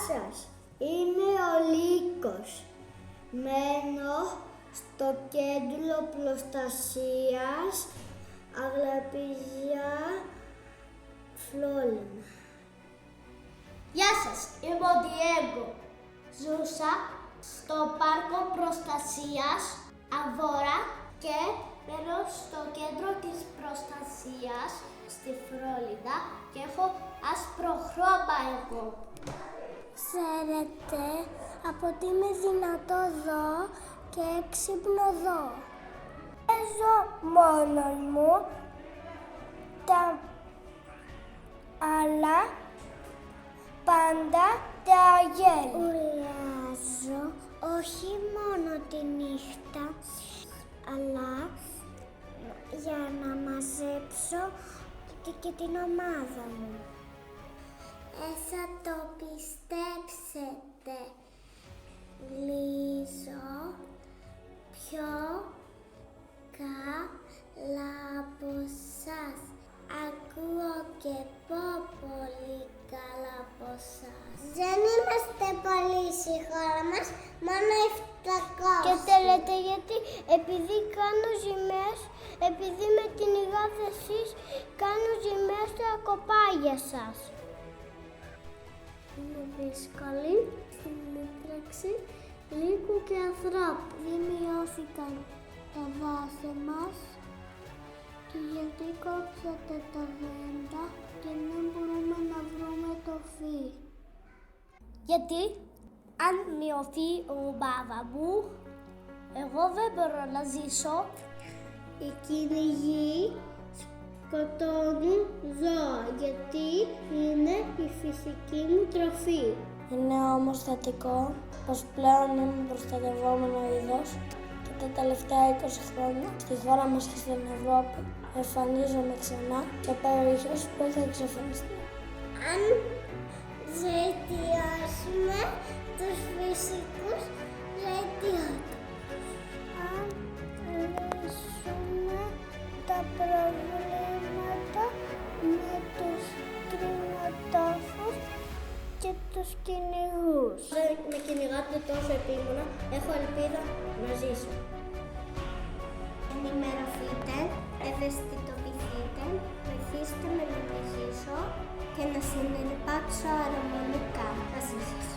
σας, είμαι ο Λύκος. Μένω στο κέντρο προστασίας Αγλαπιζιά Φλόρινα. Γεια σας, είμαι ο Διέγκο. Ζούσα στο πάρκο προστασίας Αβόρα και μένω στο κέντρο της προστασίας στη Φλόριντα και έχω άσπρο χρώμα εγώ. Ξέρετε, από ότι είμαι δυνατό ζώο και έξυπνο ζώο. Ζω μόνος μου, τα άλλα πάντα τα αγέλα. Ουρλιάζω όχι μόνο τη νύχτα, αλλά για να μαζέψω και την ομάδα μου. Θα το πιστέψετε, λύζω πιο καλά από σας. Ακούω και πω πολύ καλά από σας. Δεν είμαστε πολύ στη χώρα μας, μόνο 700. Και θέλετε γιατί, επειδή κάνω ζημιές, επειδή με την υγάδε εσείς κάνω ζημιές στα κοπάγια σας. Είναι δύσκολη στην ύπαρξη Λύκου και ανθρώπου. Δημιώθηκαν τα δάση μας και γιατί κόψατε τα δέντρα και δεν μπορούμε να βρούμε το φύ. Γιατί αν μειωθεί ο μπάβα μου, εγώ δεν μπορώ να ζήσω. Οι κυνηγοί σκοτώνουν ζώα γιατί είναι η φυσική μου τροφή. Είναι όμως θετικό πως πλέον είμαι προστατευόμενο είδος και τα τελευταία 20 χρόνια στη χώρα μας και στην Ευρώπη εμφανίζομαι ξανά σε περιοχές που είχα εξαφανιστεί. Αν βελτιώσουμε τους φυσικούς βελτιώτες, αν λύσουμε τα προβλήματα με τους κτηνοτόφους και τους κυνηγούς. Δεν με κυνηγάτε τόσο επίμονα, έχω ελπίδα να ζήσω. Ενημερωθείτε, ευαισθητοποιηθείτε, βοηθήστε με να ζήσω και να συνεπάρξω αρμονικά μαζί σας.